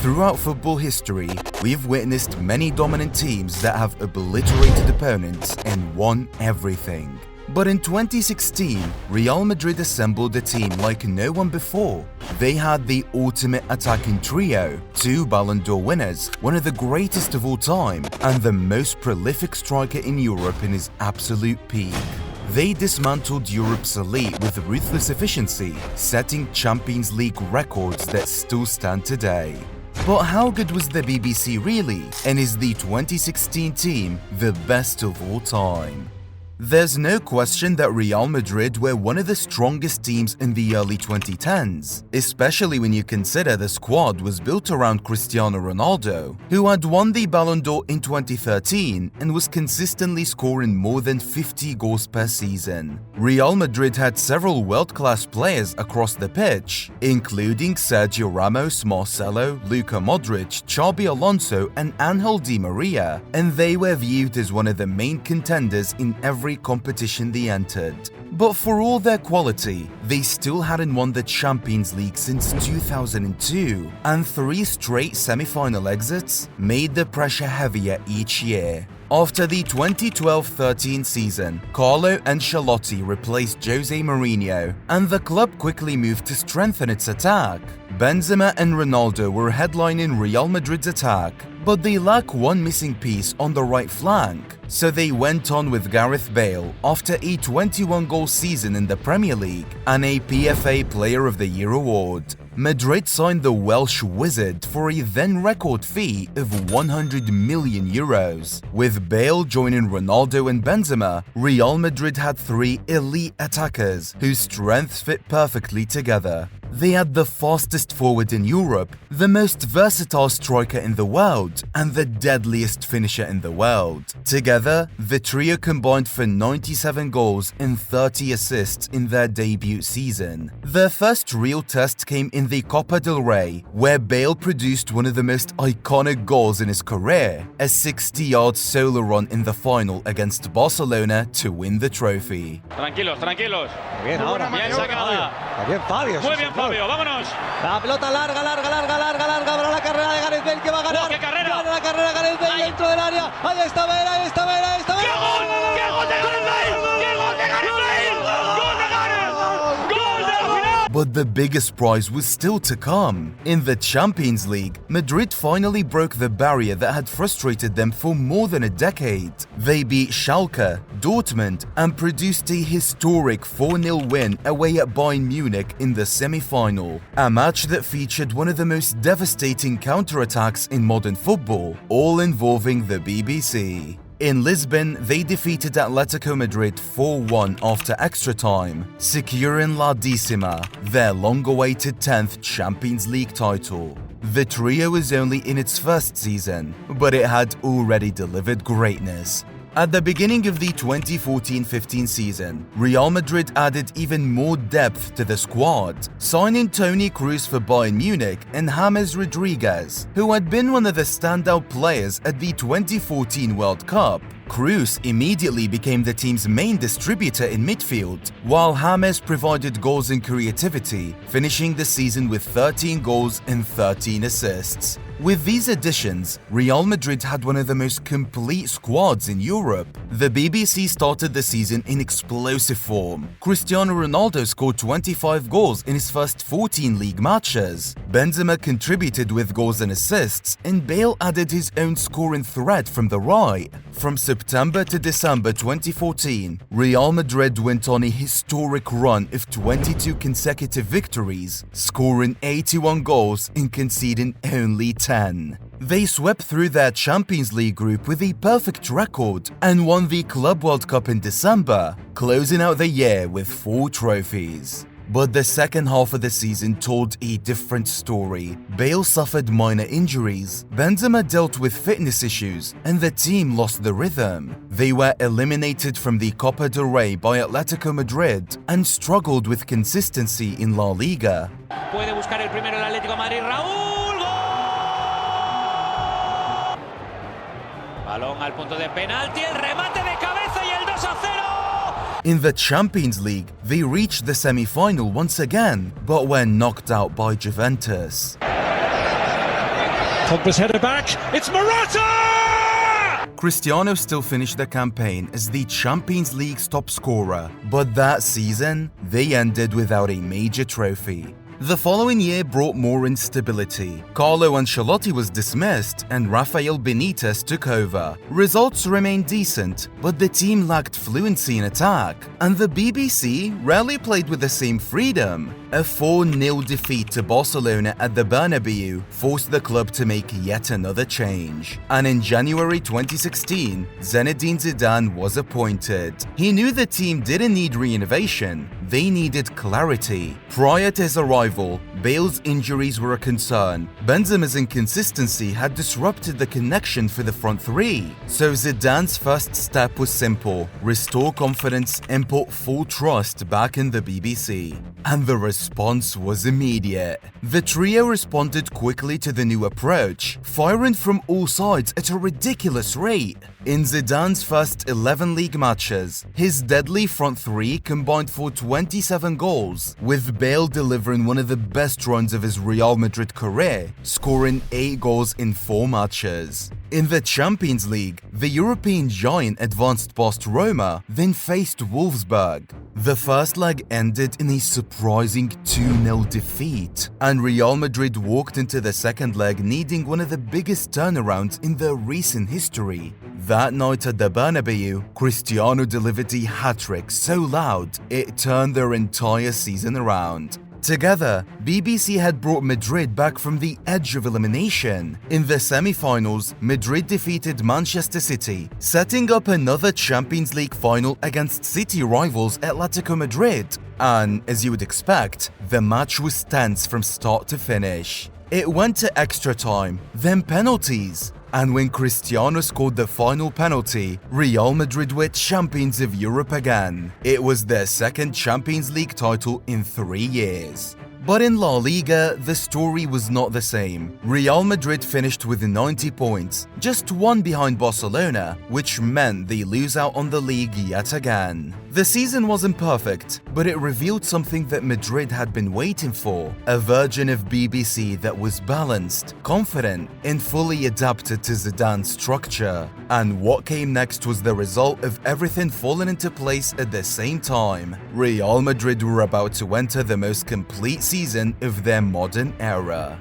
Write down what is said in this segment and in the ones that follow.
Throughout football history, we've witnessed many dominant teams that have obliterated opponents and won everything. But in 2016, Real Madrid assembled a team like no one before. They had the ultimate attacking trio, 2 Ballon d'Or winners, one of the greatest of all time, and the most prolific striker in Europe in his absolute peak. They dismantled Europe's elite with ruthless efficiency, setting Champions League records that still stand today. But how good was the BBC really, and is the 2016 team the best of all time? There's no question that Real Madrid were one of the strongest teams in the early 2010s, especially when you consider the squad was built around Cristiano Ronaldo, who had won the Ballon d'Or in 2013 and was consistently scoring more than 50 goals per season. Real Madrid had several world-class players across the pitch, including Sergio Ramos, Marcelo, Luka Modric, Xabi Alonso and Angel Di Maria, and they were viewed as one of the main contenders in every competition they entered. But for all their quality, they still hadn't won the Champions League since 2002, and 3 straight semi-final exits made the pressure heavier each year. After the 2012-13 season, Carlo Ancelotti replaced Jose Mourinho, and the club quickly moved to strengthen its attack. Benzema and Ronaldo were headlining Real Madrid's attack, but they lack one missing piece on the right flank, so they went on with Gareth Bale after a 21-goal season in the Premier League and a PFA Player of the Year award. Madrid signed the Welsh wizard for a then-record fee of 100 million euros. With Bale joining Ronaldo and Benzema, Real Madrid had 3 elite attackers whose strengths fit perfectly together. They had the fastest forward in Europe, the most versatile striker in the world, and the deadliest finisher in the world. Together, the trio combined for 97 goals and 30 assists in their debut season. Their first real test came in the Copa del Rey, where Bale produced one of the most iconic goals in his career, a 60-yard solo run in the final against Barcelona to win the trophy. Tranquilos, tranquilos. Bien, ahora. Bien sacada. Bien, Fabio. Muy bien, Fabio, vámonos. La pelota larga para la carrera de Gareth Bale que va a ganar. ¡Qué carrera! Gana la carrera Gareth Bale dentro del área. Ahí está Bale, ahí está Bale, ahí está Bale. ¡Qué gol! ¡Qué gol de Gareth Bale! ¡Qué gol de Gareth Bale! ¡Gol de Gareth! ¡Gol de la final! But the biggest prize was still to come. In the Champions League, Madrid finally broke the barrier that had frustrated them for more than a decade. They beat Schalke, Dortmund, and produced a historic 4-0 win away at Bayern Munich in the semi-final, a match that featured one of the most devastating counterattacks in modern football, all involving the BBC. In Lisbon, they defeated Atletico Madrid 4-1 after extra time, securing La Decima, their long-awaited 10th Champions League title. The trio was only in its first season, but it had already delivered greatness. At the beginning of the 2014-15 season, Real Madrid added even more depth to the squad, signing Toni Kroos for Bayern Munich and James Rodriguez, who had been one of the standout players at the 2014 World Cup. Kroos immediately became the team's main distributor in midfield, while James provided goals and creativity, finishing the season with 13 goals and 13 assists. With these additions, Real Madrid had one of the most complete squads in Europe. The BBC started the season in explosive form. Cristiano Ronaldo scored 25 goals in his first 14 league matches. Benzema contributed with goals and assists, and Bale added his own scoring threat from the right. From September to December 2014, Real Madrid went on a historic run of 22 consecutive victories, scoring 81 goals and conceding only 10. They swept through their Champions League group with a perfect record and won the Club World Cup in December, closing out the year with 4 trophies. But the second half of the season told a different story. Bale suffered minor injuries, Benzema dealt with fitness issues, and the team lost the rhythm. They were eliminated from the Copa del Rey by Atletico Madrid and struggled with consistency in La Liga. Puede buscar el primero el Atlético de Madrid, Raúl. ¡Gol! Balón al punto de penalti, el remate de cabeza y el 2-0. In the Champions League, they reached the semi-final once again, but were knocked out by Juventus. Pogba's header back. It's Morata! Cristiano still finished the campaign as the Champions League's top scorer, but that season, they ended without a major trophy. The following year brought more instability. Carlo Ancelotti was dismissed and Rafael Benitez took over. Results remained decent, but the team lacked fluency in attack, and the BBC rarely played with the same freedom. A 4-0 defeat to Barcelona at the Bernabeu forced the club to make yet another change. And in January 2016, Zinedine Zidane was appointed. He knew the team didn't need renovation, they needed clarity. Prior to his arrival, Bale's injuries were a concern. Benzema's inconsistency had disrupted the connection for the front three. So Zidane's first step was simple: restore confidence and put full trust back in the BBC. And the response was immediate. The trio responded quickly to the new approach, firing from all sides at a ridiculous rate. In Zidane's first 11 league matches, his deadly front three combined for 27 goals, with Bale delivering one of the best runs of his Real Madrid career, scoring 8 goals in 4 matches. In the Champions League, the European giant advanced past Roma, then faced Wolfsburg. The first leg ended in a surprising 2-0 defeat, and Real Madrid walked into the second leg needing one of the biggest turnarounds in their recent history. That night at the Bernabeu, Cristiano delivered a hat-trick so loud, it turned their entire season around. Together, BBC had brought Madrid back from the edge of elimination. In the semi-finals, Madrid defeated Manchester City, setting up another Champions League final against City rivals Atletico Madrid. And, as you would expect, the match was tense from start to finish. It went to extra time, then penalties. And when Cristiano scored the final penalty, Real Madrid were champions of Europe again. It was their second Champions League title in 3 years. But in La Liga, the story was not the same. Real Madrid finished with 90 points, just 1 behind Barcelona, which meant they lose out on the league yet again. The season wasn't perfect, but it revealed something that Madrid had been waiting for: a version of BBC that was balanced, confident, and fully adapted to Zidane's structure. And what came next was the result of everything falling into place at the same time. Real Madrid were about to enter the most complete season of their modern era.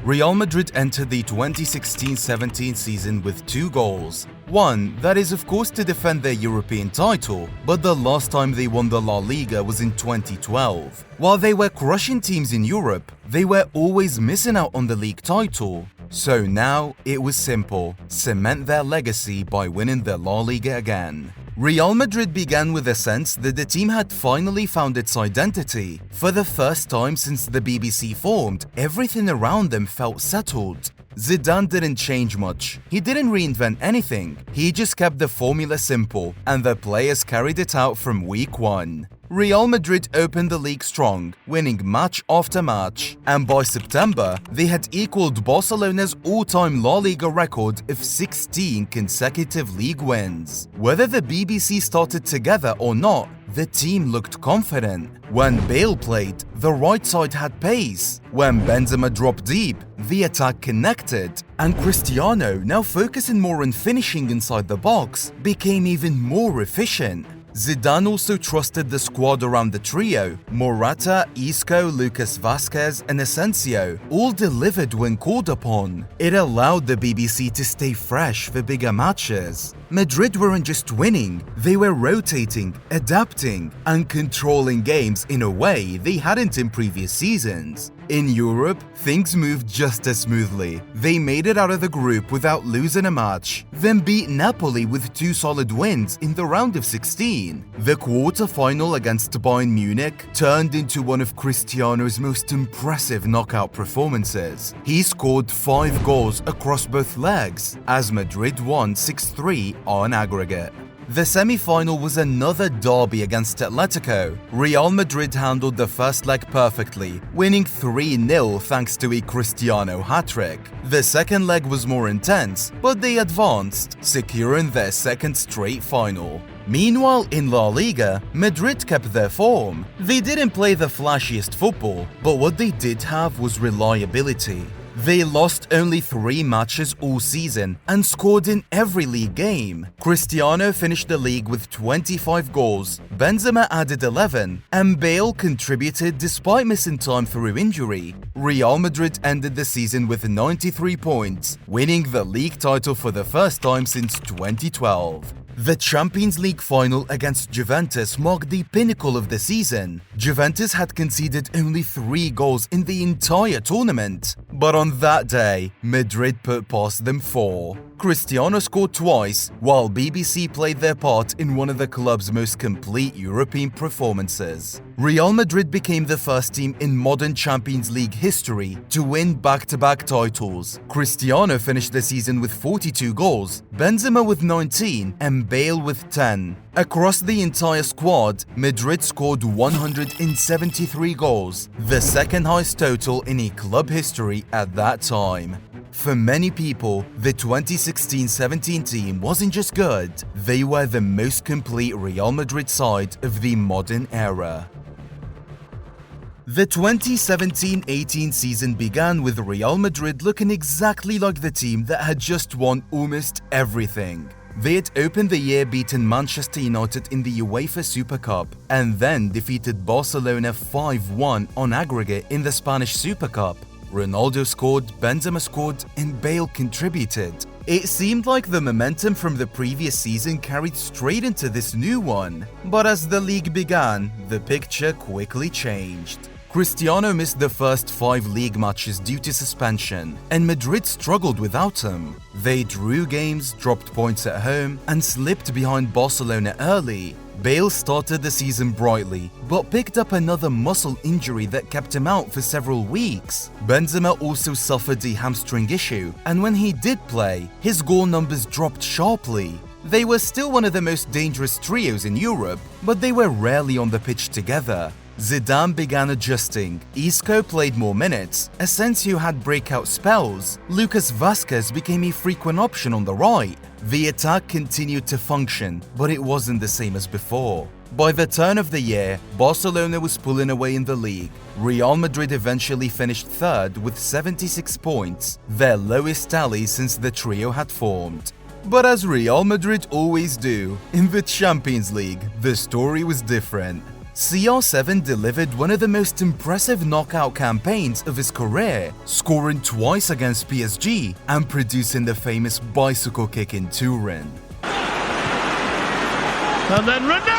Real Madrid entered the 2016-17 season with 2 goals. One, that is of course to defend their European title, but the last time they won the La Liga was in 2012. While they were crushing teams in Europe, they were always missing out on the league title. So now, it was simple: cement their legacy by winning the La Liga again. Real Madrid began with a sense that the team had finally found its identity. For the first time since the BBC formed, everything around them felt settled. Zidane didn't change much. He didn't reinvent anything. He just kept the formula simple, and the players carried it out from week 1. Real Madrid opened the league strong, winning match after match, and by September, they had equaled Barcelona's all-time La Liga record of 16 consecutive league wins. Whether the BBC started together or not, the team looked confident. When Bale played, the right side had pace. When Benzema dropped deep, the attack connected. And Cristiano, now focusing more on finishing inside the box, became even more efficient. Zidane also trusted the squad around the trio. Morata, Isco, Lucas Vazquez, and Asensio all delivered when called upon. It allowed the BBC to stay fresh for bigger matches. Madrid weren't just winning, they were rotating, adapting, and controlling games in a way they hadn't in previous seasons. In Europe, things moved just as smoothly. They made it out of the group without losing a match, then beat Napoli with 2 solid wins in the round of 16. The quarter-final against Bayern Munich turned into one of Cristiano's most impressive knockout performances. He scored 5 goals across both legs, as Madrid won 6-3 on aggregate. The semi-final was another derby against Atletico. Real Madrid handled the first leg perfectly, winning 3-0 thanks to a Cristiano hat-trick. The second leg was more intense, but they advanced, securing their second straight final. Meanwhile, in La Liga, Madrid kept their form. They didn't play the flashiest football, but what they did have was reliability. They lost only 3 matches all season and scored in every league game. Cristiano finished the league with 25 goals, Benzema added 11, and Bale contributed despite missing time through injury. Real Madrid ended the season with 93 points, winning the league title for the first time since 2012. The Champions League final against Juventus marked the pinnacle of the season. Juventus had conceded only 3 goals in the entire tournament, but on that day, Madrid put past them 4. Cristiano scored twice, while BBC played their part in one of the club's most complete European performances. Real Madrid became the first team in modern Champions League history to win back-to-back titles. Cristiano finished the season with 42 goals, Benzema with 19, and Bale with 10. Across the entire squad, Madrid scored 173 goals, the second highest total in a club history at that time. For many people, the 2016-17 team wasn't just good, they were the most complete Real Madrid side of the modern era. The 2017-18 season began with Real Madrid looking exactly like the team that had just won almost everything. They had opened the year beating Manchester United in the UEFA Super Cup and then defeated Barcelona 5-1 on aggregate in the Spanish Super Cup. Ronaldo scored, Benzema scored, and Bale contributed. It seemed like the momentum from the previous season carried straight into this new one. But as the league began, the picture quickly changed. Cristiano missed the first 5 league matches due to suspension, and Madrid struggled without him. They drew games, dropped points at home, and slipped behind Barcelona early. Bale started the season brightly, but picked up another muscle injury that kept him out for several weeks. Benzema also suffered a hamstring issue, and when he did play, his goal numbers dropped sharply. They were still one of the most dangerous trios in Europe, but they were rarely on the pitch together. Zidane began adjusting, Isco played more minutes, Asensio had breakout spells, Lucas Vazquez became a frequent option on the right. The attack continued to function, but it wasn't the same as before. By the turn of the year, Barcelona was pulling away in the league. Real Madrid eventually finished third with 76 points, their lowest tally since the trio had formed. But as Real Madrid always do, in the Champions League, the story was different. CR7 delivered one of the most impressive knockout campaigns of his career, scoring twice against PSG and producing the famous bicycle kick in Turin. And then Ronaldo!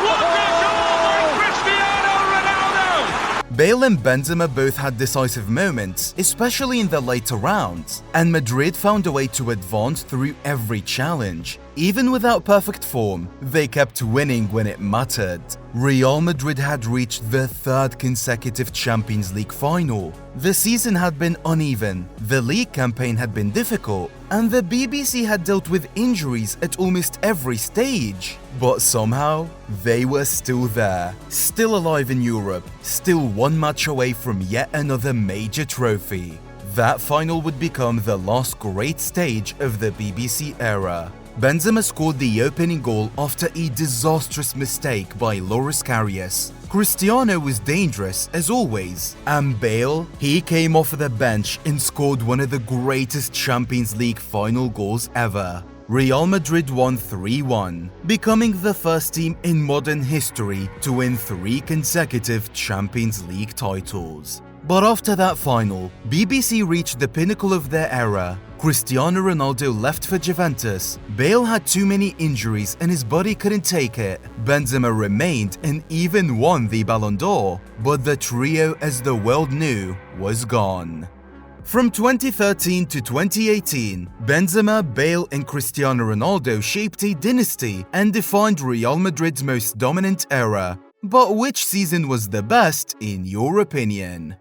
What a goal by Cristiano Ronaldo! Bale and Benzema both had decisive moments, especially in the later rounds, and Madrid found a way to advance through every challenge. Even without perfect form, they kept winning when it mattered. Real Madrid had reached the 3rd consecutive Champions League final. The season had been uneven, the league campaign had been difficult, and the BBC had dealt with injuries at almost every stage. But somehow, they were still there, still alive in Europe, still one match away from yet another major trophy. That final would become the last great stage of the BBC era. Benzema scored the opening goal after a disastrous mistake by Loris Karius. Cristiano was dangerous as always, and Bale, he came off the bench and scored one of the greatest Champions League final goals ever. Real Madrid won 3-1, becoming the first team in modern history to win 3 consecutive Champions League titles. But after that final, BBC reached the pinnacle of their era. Cristiano Ronaldo left for Juventus, Bale had too many injuries and his body couldn't take it, Benzema remained and even won the Ballon d'Or, but the trio as the world knew was gone. From 2013 to 2018, Benzema, Bale and Cristiano Ronaldo shaped a dynasty and defined Real Madrid's most dominant era. But which season was the best in your opinion?